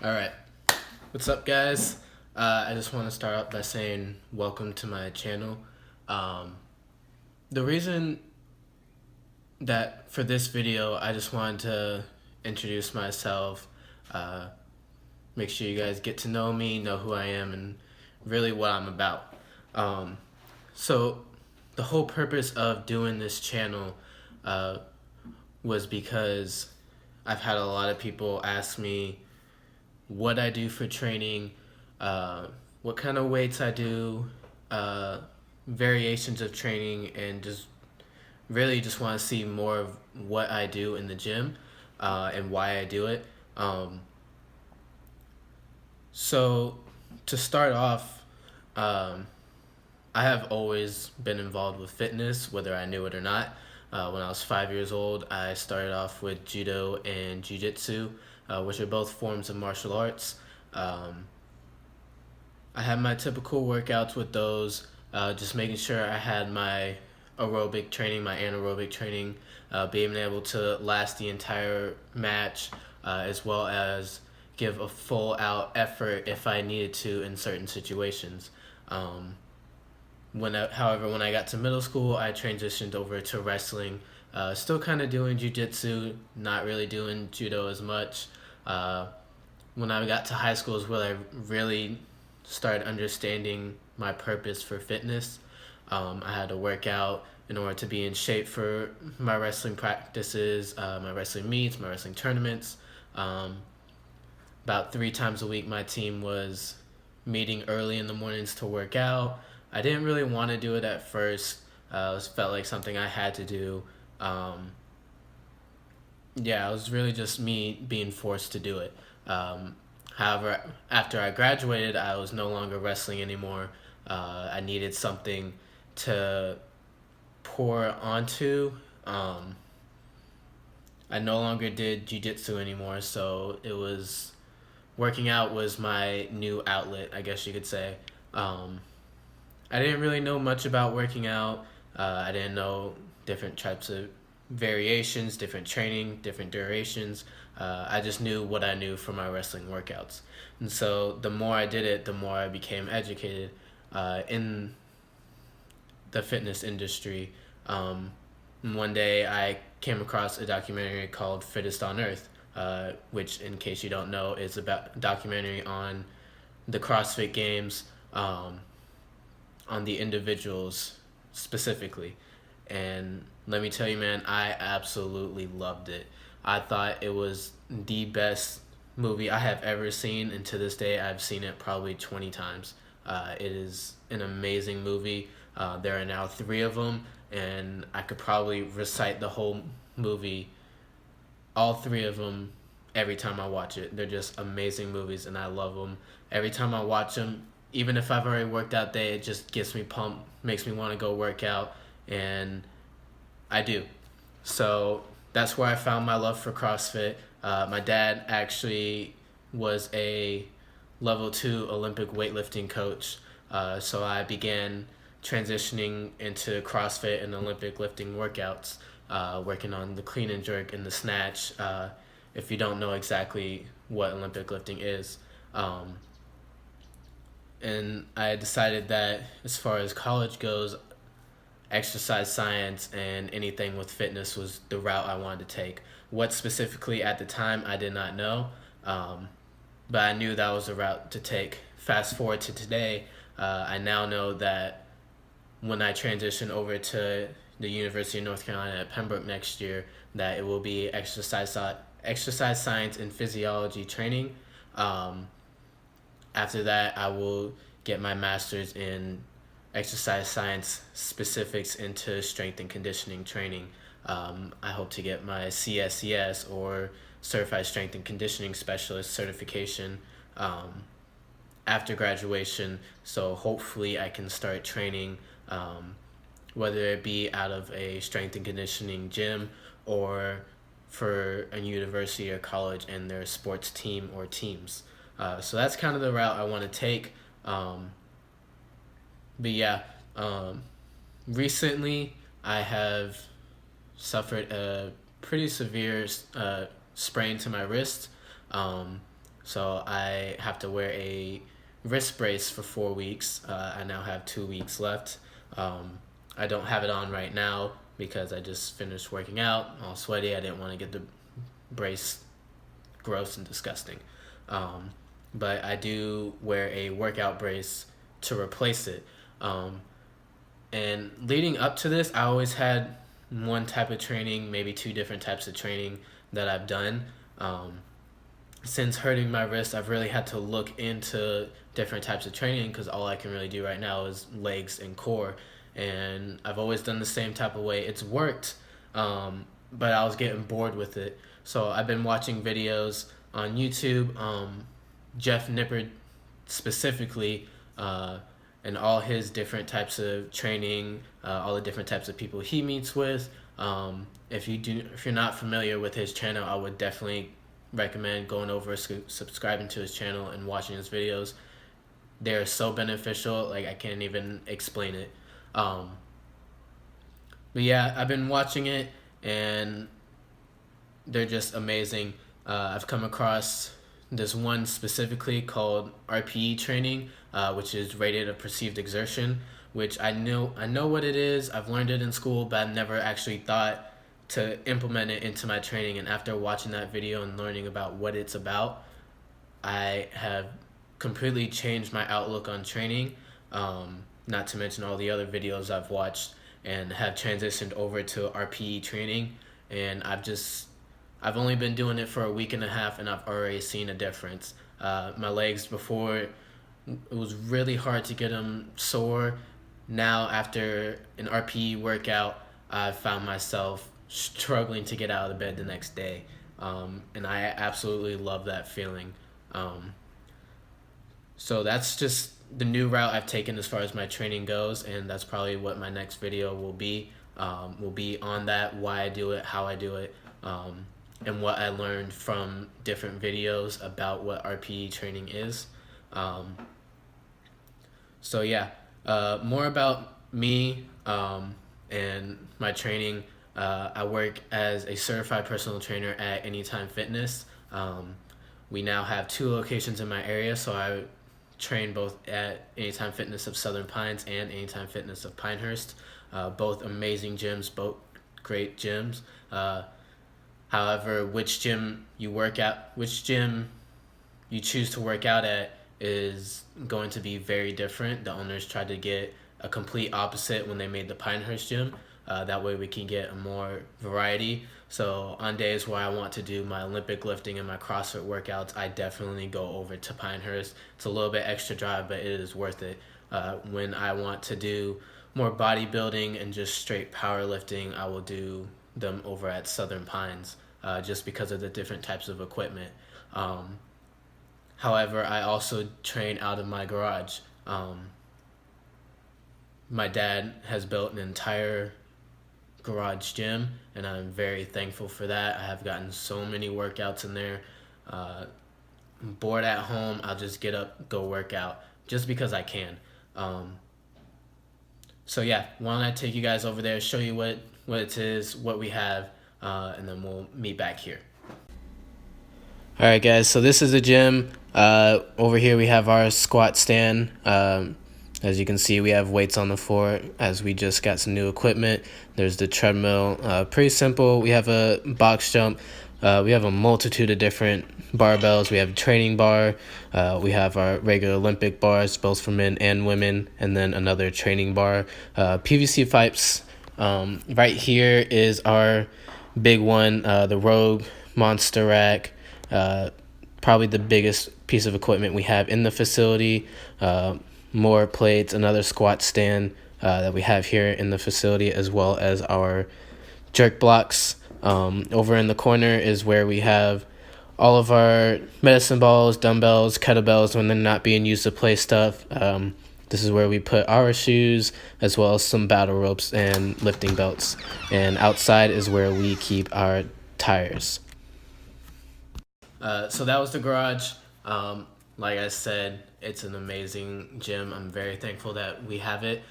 All right. What's up, guys? I just want to start out by saying welcome to my channel. Um, the reason that for this video, I just wanted to introduce myself, uh, make sure you guys get to know me, know who I am, and really what I'm about. Um, so, the whole purpose of doing this channel uh, was because I've had a lot of people ask me what I do for training, uh, what kind of weights I do, uh, variations of training, and just really just want to see more of what I do in the gym and why I do it. So to start off, um, I have always been involved with fitness, whether I knew it or not. When I was 5 years old, I started off with judo and jiu-jitsu, which are both forms of martial arts. Um, I had my typical workouts with those, just making sure I had my aerobic training, my anaerobic training, being able to last the entire match, as well as give a full out effort if I needed to in certain situations. However, when I got to middle school, I transitioned over to wrestling. Still kind of doing jujitsu, not really doing judo as much. When I got to high school is where I really started understanding my purpose for fitness. I had to work out in order to be in shape for my wrestling practices, my wrestling meets, my wrestling tournaments. About 3 times a week, my team was meeting early in the mornings to work out. I didn't really want to do it at first. It felt like something I had to do. Yeah, it was really just me being forced to do it. However, after I graduated, I was no longer wrestling anymore. I needed something to pour onto. I no longer did jujitsu anymore, so it was working out was my new outlet, I guess you could say. I didn't really know much about working out. I didn't know different types of variations, different training, different durations. I just knew what I knew from my wrestling workouts. And so the more I did it, the more I became educated in the fitness industry. One day I came across a documentary called Fittest on Earth, which, in case you don't know, is about a documentary on the CrossFit Games, on the individuals specifically. And let me tell you, man, I absolutely loved it. I thought it was the best movie I have ever seen, and to this day, I've seen it probably 20 times. It is an amazing movie. There are now 3 of them, and I could probably recite the whole movie, all 3 of them, every time I watch it. They're just amazing movies, and I love them. Every time I watch them, even if I've already worked out day, it just gets me pumped, makes me want to go work out, and I do. So that's where I found my love for CrossFit. My dad actually was a level 2 Olympic weightlifting coach, so I began transitioning into CrossFit and Olympic lifting workouts, working on the clean and jerk and the snatch. If you don't know exactly what Olympic lifting is, and I decided that as far as college goes, exercise science and anything with fitness was the route I wanted to take. What specifically at the time, I did not know, but I knew that was the route to take. Fast forward to today, I now know that when I transition over to the University of North Carolina at Pembroke next year, that it will be exercise science and physiology training. After that, I will get my master's in exercise science specifics into strength and conditioning training. I hope to get my CSCS, or Certified Strength and Conditioning Specialist certification, after graduation. So hopefully I can start training, whether it be out of a strength and conditioning gym or for a university or college and their sports team or teams. So that's kind of the route I want to take. But yeah, recently I have suffered a pretty severe sprain to my wrist. So I have to wear a wrist brace for 4 weeks. I now have 2 weeks left. I don't have it on right now because I just finished working out, all sweaty. I didn't want to get the brace gross and disgusting. Um, but I do wear a workout brace to replace it. Um, and leading up to this, I always had one type of training, maybe two different types of training that I've done. Um, since hurting my wrist, I've really had to look into different types of training because all I can really do right now is legs and core. And I've always done the same type of way. It's worked, but I was getting bored with it. So I've been watching videos on YouTube. Jeff Nippard specifically, and all his different types of training, all the different types of people he meets with. If you're not familiar with his channel, I would definitely recommend going over, subscribing to his channel, and watching his videos. They're so beneficial, like I can't even explain it. Um, but yeah, I've been watching it, and they're just amazing. I've come across this one specifically called RPE training, which is rated of perceived exertion, which I know what it is. I've learned it in school, but I've never actually thought to implement it into my training. And after watching that video and learning about what it's about, I have completely changed my outlook on training. Not to mention all the other videos I've watched and have transitioned over to RPE training. And I've only been doing it for a week and a half, and I've already seen a difference. My legs before, it was really hard to get them sore. Now, after an RPE workout, I've found myself struggling to get out of the bed the next day. And I absolutely love that feeling. Um, so that's just the new route I've taken as far as my training goes, and that's probably what my next video will be. Will be on that, why I do it, how I do it, and what I learned from different videos about what RPE training is. Um, so yeah, more about me, and my training. I work as a certified personal trainer at Anytime Fitness. We now have 2 locations in my area, so I train both at Anytime Fitness of Southern Pines and Anytime Fitness of Pinehurst. Both amazing gyms, both great gyms. However, which gym you choose to work out at is going to be very different. The owners tried to get a complete opposite when they made the Pinehurst gym. That way we can get a more variety. So on days where I want to do my Olympic lifting and my CrossFit workouts, I definitely go over to Pinehurst. It's a little bit extra drive, but it is worth it. When I want to do more bodybuilding and just straight powerlifting, I will do them over at Southern Pines, just because of the different types of equipment. Um, However, I also train out of my garage. My dad has built an entire garage gym, and I'm very thankful for that. I have gotten so many workouts in there. Bored at home, I'll just get up, go work out, just because I can. Um, so yeah, why don't I take you guys over there, show you what it is, what we have, and then we'll meet back here. All right, guys. So this is the gym. Over here we have our squat stand. As you can see, we have weights on the floor as we just got some new equipment. There's the treadmill. Pretty simple. We have a box jump. We have a multitude of different barbells. We have a training bar. We have our regular Olympic bars, both for men and women, and then another training bar. PVC pipes. Right here is our big one, the Rogue Monster Rack. Probably the biggest piece of equipment we have in the facility. More plates, another squat stand that we have here in the facility, as well as our jerk blocks. Over in the corner is where we have all of our medicine balls, dumbbells, kettlebells when they're not being used to play stuff. This is where we put our shoes, as well as some battle ropes and lifting belts. And outside is where we keep our tires. So that was the garage. Like I said, it's an amazing gym. I'm very thankful that we have it.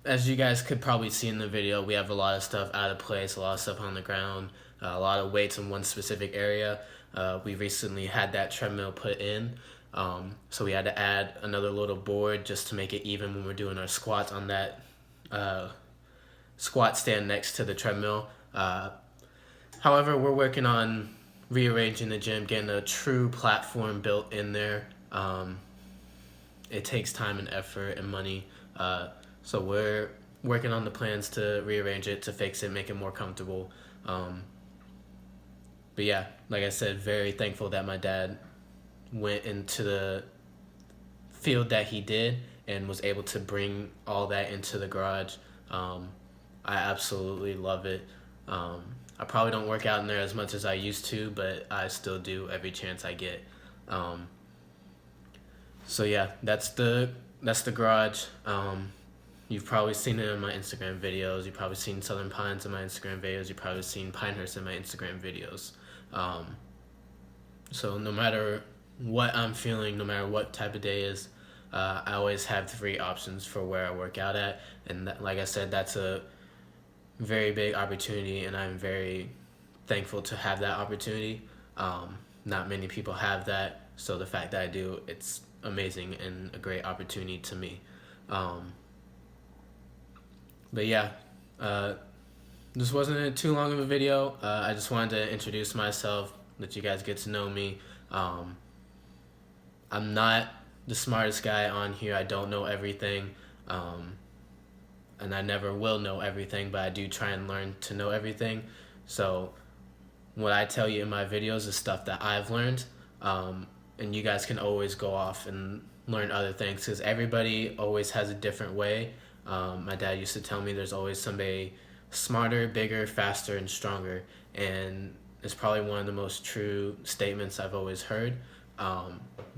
as you guys could probably see in the video, we have a lot of stuff out of place, a lot of stuff on the ground, a lot of weights in one specific area. We recently had that treadmill put in, so we had to add another little board just to make it even when we're doing our squats on that squat stand next to the treadmill. However, we're working on rearranging the gym, getting a true platform built in there. It takes time and effort and money. So we're working on the plans to rearrange it, to fix it, make it more comfortable. But yeah, like I said, very thankful that my dad went into the field that he did and was able to bring all that into the garage. I absolutely love it. I probably don't work out in there as much as I used to, but I still do every chance I get. So yeah, that's the garage. You've probably seen it in my Instagram videos. You've probably seen Southern Pines in my Instagram videos. You've probably seen Pinehurst in my Instagram videos. So no matter what I'm feeling, no matter what type of day is, I always have 3 options for where I work out at. And that, like I said, that's a very big opportunity, and I'm very thankful to have that opportunity. Not many people have that, so the fact that I do, it's amazing and a great opportunity to me. But yeah, this wasn't too long of a video. I just wanted to introduce myself, let you guys get to know me. I'm not the smartest guy on here. I don't know everything, and I never will know everything, but I do try and learn to know everything. So what I tell you in my videos is stuff that I've learned, and you guys can always go off and learn other things, because everybody always has a different way. My dad used to tell me there's always somebody smarter, bigger, faster, and stronger, and it's probably one of the most true statements I've always heard.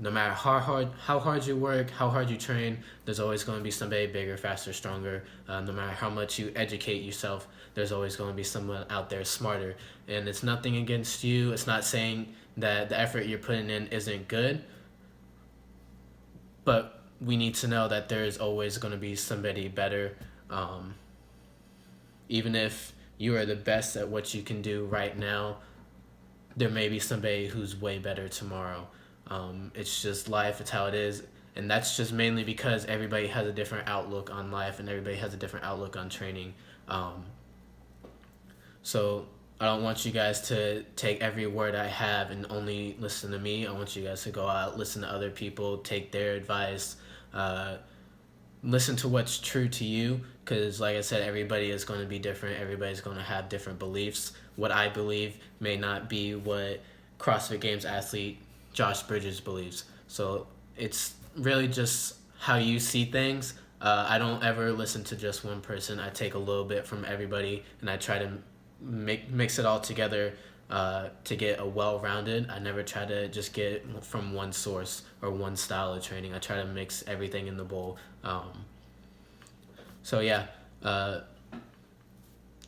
No matter how hard you work, how hard you train, there's always going to be somebody bigger, faster, stronger. No matter how much you educate yourself, there's always going to be someone out there smarter. And it's nothing against you. It's not saying that the effort you're putting in isn't good, but we need to know that there's always going to be somebody better. Even if you are the best at what you can do right now, there may be somebody who's way better tomorrow. It's just life, it's how it is. And that's just mainly because everybody has a different outlook on life, and everybody has a different outlook on training. So I don't want you guys to take every word I have and only listen to me. I want you guys to go out, listen to other people, take their advice, listen to what's true to you, because like I said, everybody is going to be different. Everybody's going to have different beliefs. What I believe may not be what CrossFit Games athlete Josh Bridges believes. So it's really just how you see things. I don't ever listen to just one person. I take a little bit from everybody, and I try to mix it all together to get a well-rounded. I never try to just get from one source or one style of training. I try to mix everything in the bowl. So yeah,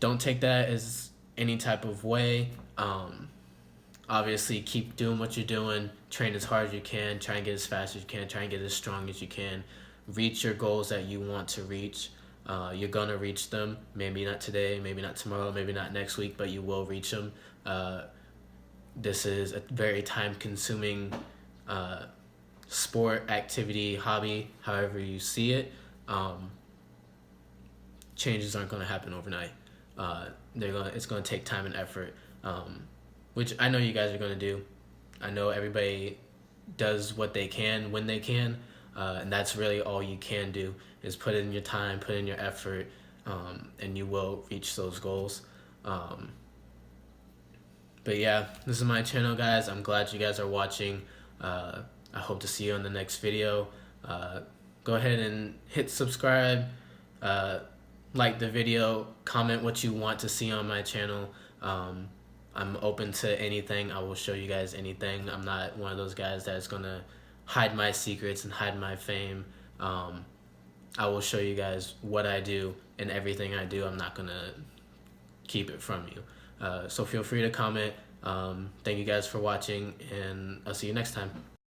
don't take that as any type of way. Obviously, keep doing what you're doing. Train as hard as you can. Try and get as fast as you can. Try and get as strong as you can. Reach your goals that you want to reach. You're going to reach them. Maybe not today, maybe not tomorrow, maybe not next week, but you will reach them. This is a very time-consuming sport, activity, hobby, however you see it. Changes aren't going to happen overnight. It's going to take time and effort, which I know you guys are going to do. I know everybody does what they can when they can, and that's really all you can do, is put in your time, put in your effort, and you will reach those goals. But yeah, this is my channel, guys. I'm glad you guys are watching. I hope to see you on the next video. Go ahead and hit subscribe, like the video, comment what you want to see on my channel. I'm open to anything. I will show you guys anything. I'm not one of those guys that's gonna hide my secrets and hide my fame. I will show you guys what I do, and everything I do, I'm not gonna keep it from you. So feel free to comment. Thank you guys for watching, and I'll see you next time.